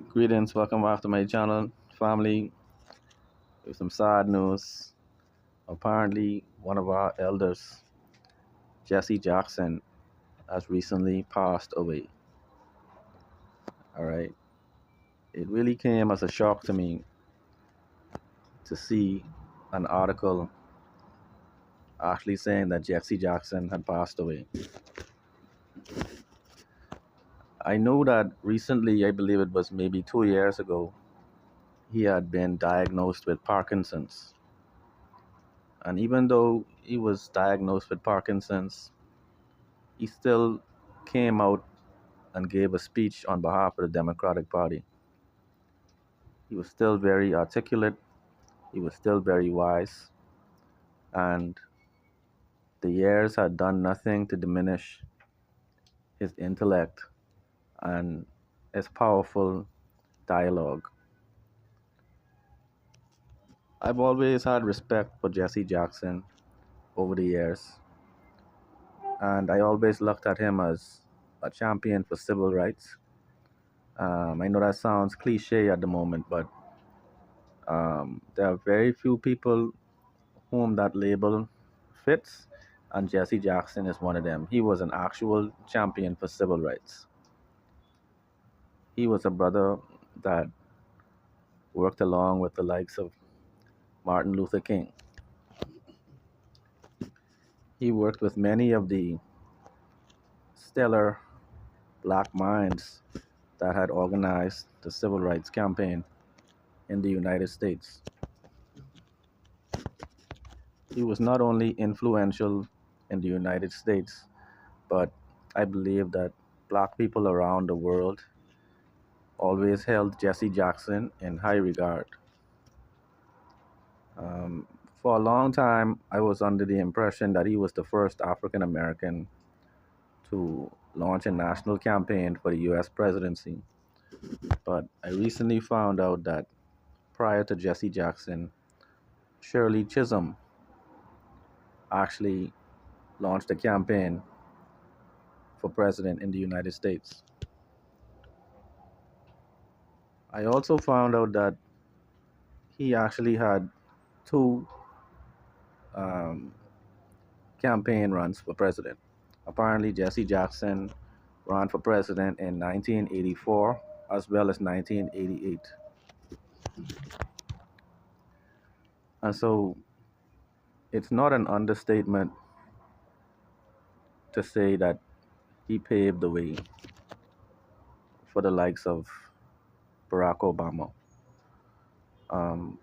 Greetings, welcome back to my channel, family. With some sad news. Apparently, one of our elders, Jesse Jackson, has recently passed away. All right, it really came as a shock to me to see an article actually saying that Jesse Jackson had passed away. I know that recently, I believe it was maybe 2 years ago, he had been diagnosed with Parkinson's. And even though he was diagnosed with Parkinson's, he still came out and gave a speech on behalf of the Democratic Party. He was still very articulate, he was still very wise, and the years had done nothing to diminish his intellect and his powerful dialogue. I've always had respect for Jesse Jackson over the years, and I always looked at him as a champion for civil rights. I know that sounds cliche at the moment, but there are very few people whom that label fits, and Jesse Jackson is one of them. He was an actual champion for civil rights. He was a brother that worked along with the likes of Martin Luther King. He worked with many of the stellar black minds that had organized the civil rights campaign in the United States. He was not only influential in the United States, but I believe that black people around the world always held Jesse Jackson in high regard. Um, for a long time, I was under the impression that he was the first African American to launch a national campaign for the US presidency. But I recently found out that prior to Jesse Jackson, Shirley Chisholm actually launched a campaign for president in the United States. I also found out that he actually had two um, campaign runs for president. Apparently, Jesse Jackson ran for president in 1984 as well as 1988. And so it's not an understatement to say that he paved the way for the likes of Barack Obama. Um,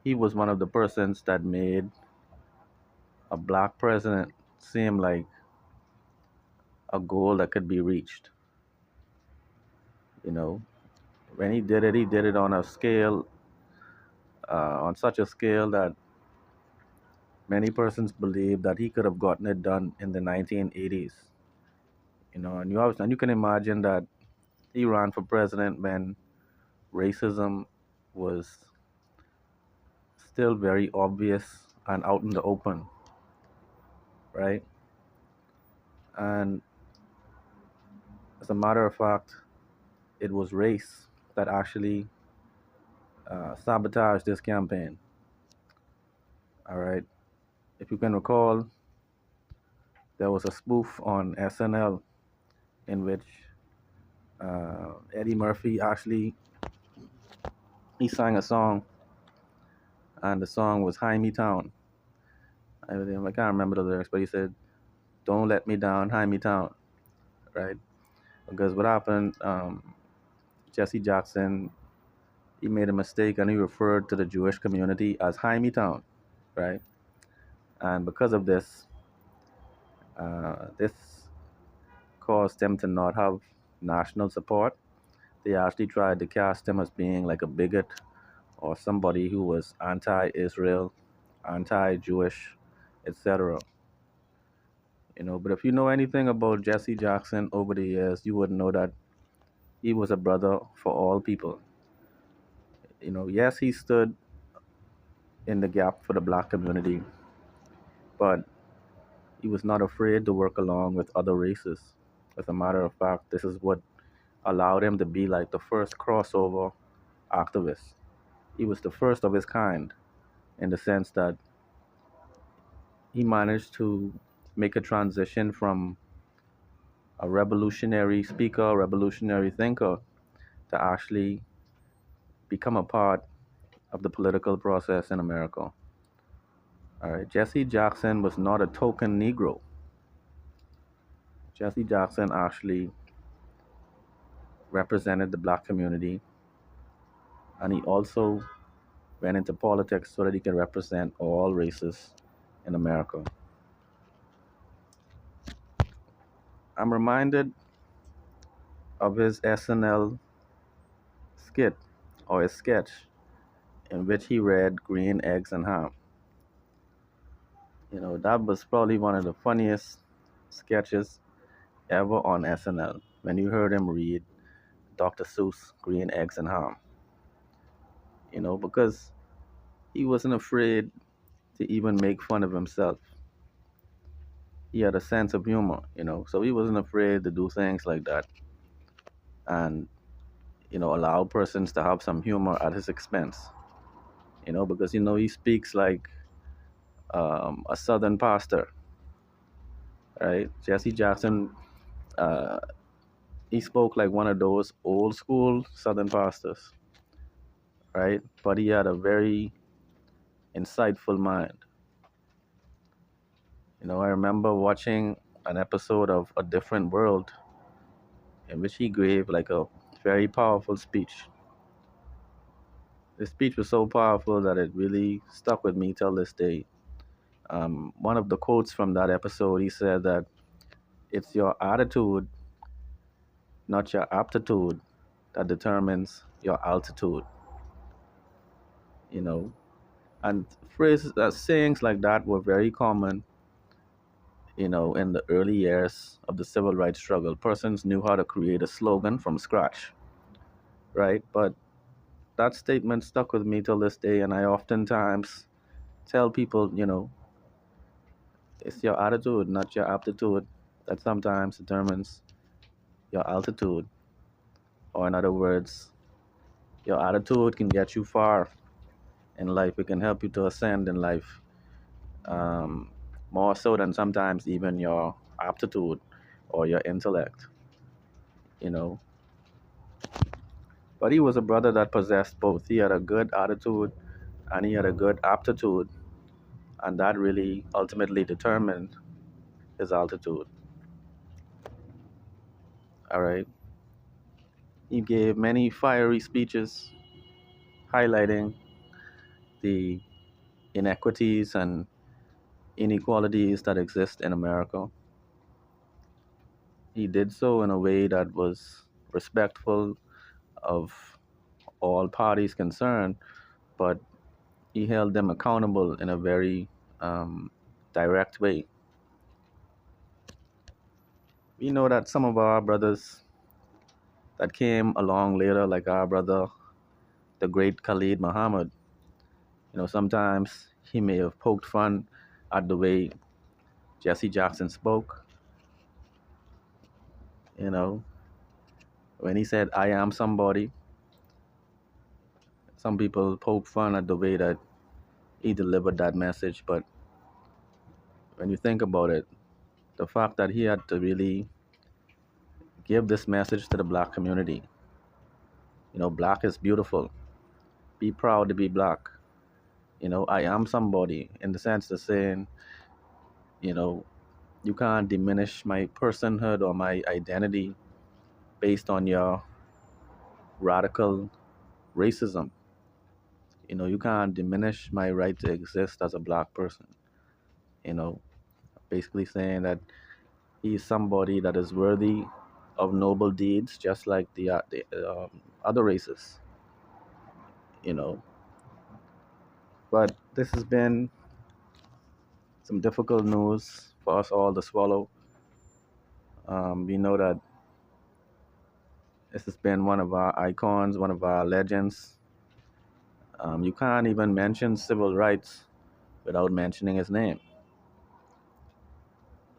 he was one of the persons that made a black president seem like a goal that could be reached. You know, when he did it on a scale, on such a scale that many persons believe that he could have gotten it done in the 1980s. And you can imagine that he ran for president when racism was still very obvious and out in the open, right? And as a matter of fact, it was race that actually sabotaged this campaign. All right. If you can recall, there was a spoof on SNL in which Eddie Murphy actually he sang a song, and the song was "High Me Town." I can't remember the lyrics, but he said, "Don't let me down, high me town," right? Because what happened, Jesse Jackson, he made a mistake and he referred to the Jewish community as High Me Town, right? And because of this, this caused them to not have national support. They actually tried to cast him as being like a bigot or somebody who was anti-Israel, anti-Jewish, etc. But if you know anything about Jesse Jackson over the years, you would know that he was a brother for all people. Yes, he stood in the gap for the black community, but he was not afraid to work along with other races. As a matter of fact, this is what allowed him to be like the first crossover activist. He was the first of his kind in the sense that he managed to make a transition from a revolutionary speaker, revolutionary thinker, to actually become a part of the political process in America. All right, Jesse Jackson was not a token Negro. Jesse Jackson actually represented the black community, and he also went into politics so that he could represent all races in America. I'm reminded of his SNL skit or his sketch in which he read Green Eggs and Ham. That was probably one of the funniest sketches ever on SNL when you heard him read Dr. Seuss Green Eggs and Ham. Because he wasn't afraid to even make fun of himself. He had a sense of humor, so he wasn't afraid to do things like that and, allow persons to have some humor at his expense, because, he speaks like a Southern pastor, right? Jesse Jackson, uh, he spoke like one of those old school Southern pastors, right? But he had a very insightful mind. I remember watching an episode of A Different World in which he gave like a very powerful speech. The speech was so powerful that it really stuck with me till this day. One of the quotes from that episode, he said that it's your attitude, not your aptitude, that determines your altitude. You know, and phrases, sayings like that were very common. In the early years of the civil rights struggle, persons knew how to create a slogan from scratch, right? But that statement stuck with me till this day, and I oftentimes tell people, it's your attitude, not your aptitude, that sometimes determines your altitude. Or, in other words, your attitude can get you far in life. It can help you to ascend in life, um, more so than sometimes even your aptitude or your intellect, you know. But he was a brother that possessed both. He had a good attitude and he had a good aptitude, and that really ultimately determined his altitude. All right. He gave many fiery speeches highlighting the inequities and inequalities that exist in America. He did so in a way that was respectful of all parties concerned, but he held them accountable in a very direct way. We know that some of our brothers that came along later, like our brother, the great Khalid Muhammad, sometimes he may have poked fun at the way Jesse Jackson spoke. You know, when he said, I am somebody, some people poke fun at the way that he delivered that message. But when you think about it, the fact that he had to really give this message to the black community, black is beautiful. Be proud to be black. I am somebody in the sense of saying, you know, you can't diminish my personhood or my identity based on your radical racism. You can't diminish my right to exist as a black person. You know, basically saying that he's somebody that is worthy of noble deeds, just like the other races. You know, but this has been some difficult news for us all to swallow. We know that this has been one of our icons, one of our legends. You can't even mention civil rights without mentioning his name.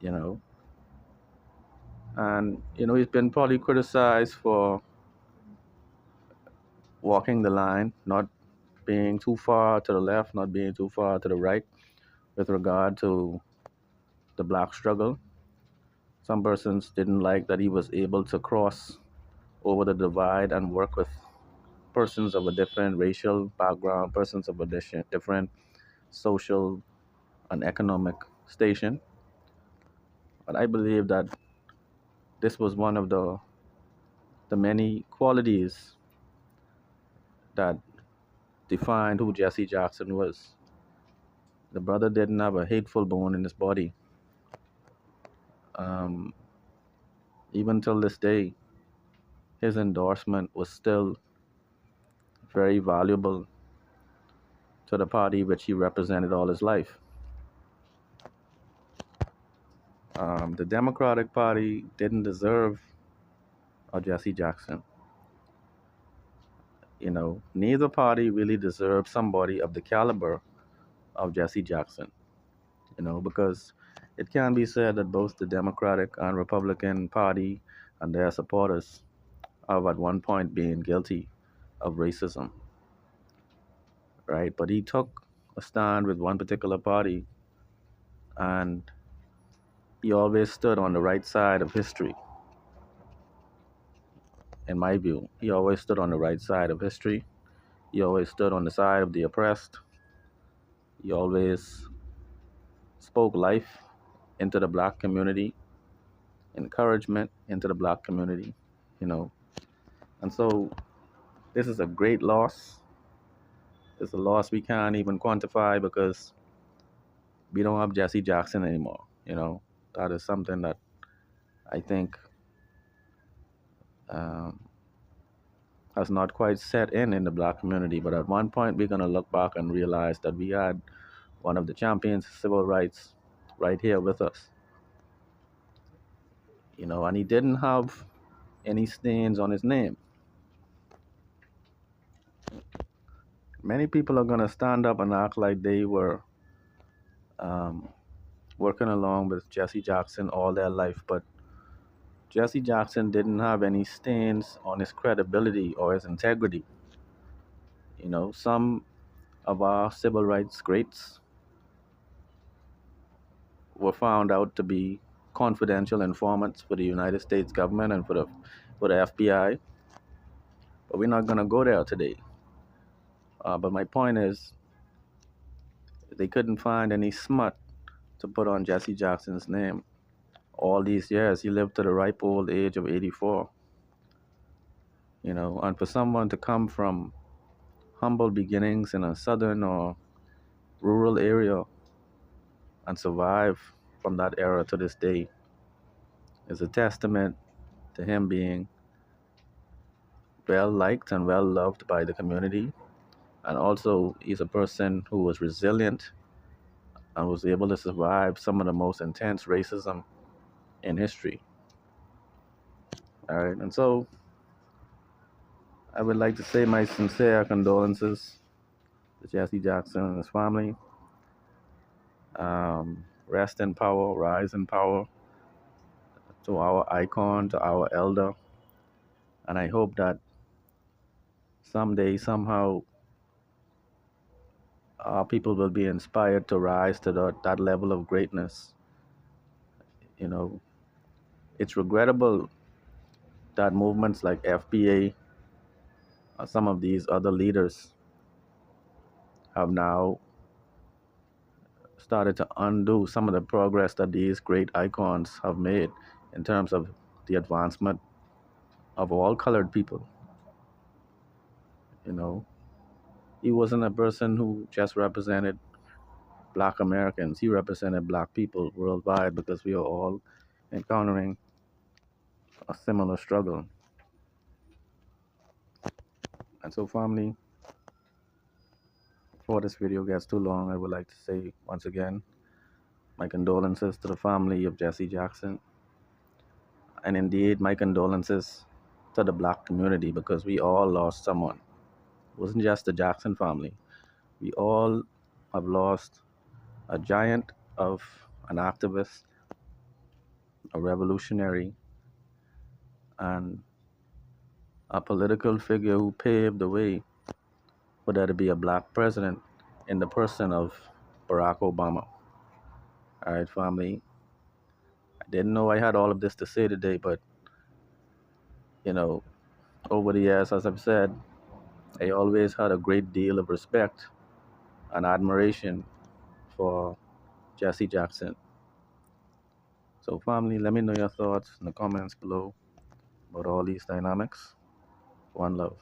You know, And, he's been probably criticized for walking the line, not being too far to the left, not being too far to the right with regard to the black struggle. Some persons didn't like that he was able to cross over the divide and work with persons of a different racial background, persons of a different social and economic station. But I believe that this was one of the many qualities that defined who Jesse Jackson was. The brother didn't have a hateful bone in his body. Um, Even till this day, his endorsement was still very valuable to the party which he represented all his life. The Democratic Party didn't deserve a Jesse Jackson. Neither party really deserved somebody of the caliber of Jesse Jackson. Because it can be said that both the Democratic and Republican Party and their supporters have at one point been guilty of racism, right? But he took a stand with one particular party, and he always stood on the right side of history. In my view, he always stood on the right side of history. He always stood on the side of the oppressed. He always spoke life into the black community, encouragement into the black community, you know. And so this is a great loss. It's a loss we can't even quantify because we don't have Jesse Jackson anymore. That is something that I think um, has not quite set in the black community. But at one point, we're going to look back and realize that we had one of the champions of civil rights right here with us. And he didn't have any stains on his name. Many people are going to stand up and act like they were um, working along with Jesse Jackson all their life, but Jesse Jackson didn't have any stains on his credibility or his integrity. Some of our civil rights greats were found out to be confidential informants for the United States government and for the FBI. But we're not going to go there today. But my point is, they couldn't find any smut to put on Jesse Jackson's name. All these years, he lived to the ripe old age of 84. And for someone to come from humble beginnings in a southern or rural area and survive from that era to this day is a testament to him being well liked and well loved by the community. And also, he's a person who was resilient and was able to survive some of the most intense racism in history. All right, and so I would like to say my sincere condolences to Jesse Jackson and his family. Rest in power, rise in power to our icon, to our elder. And I hope that someday, somehow, our people will be inspired to rise to that level of greatness. You know, it's regrettable that movements like FBA or some of these other leaders have now started to undo some of the progress that these great icons have made in terms of the advancement of all colored people. You know, he wasn't a person who just represented black Americans. He represented black people worldwide because we are all encountering a similar struggle. And so, family, before this video gets too long, I would like to say once again my condolences to the family of Jesse Jackson. And indeed, my condolences to the black community because we all lost someone. It wasn't just the Jackson family. We all have lost a giant of an activist, a revolutionary, and a political figure who paved the way for there to be a black president in the person of Barack Obama. All right, family. I didn't know I had all of this to say today, but you know, over the years, as I've said, I always had a great deal of respect and admiration for Jesse Jackson. So, family, let me know your thoughts in the comments below about all these dynamics. One love.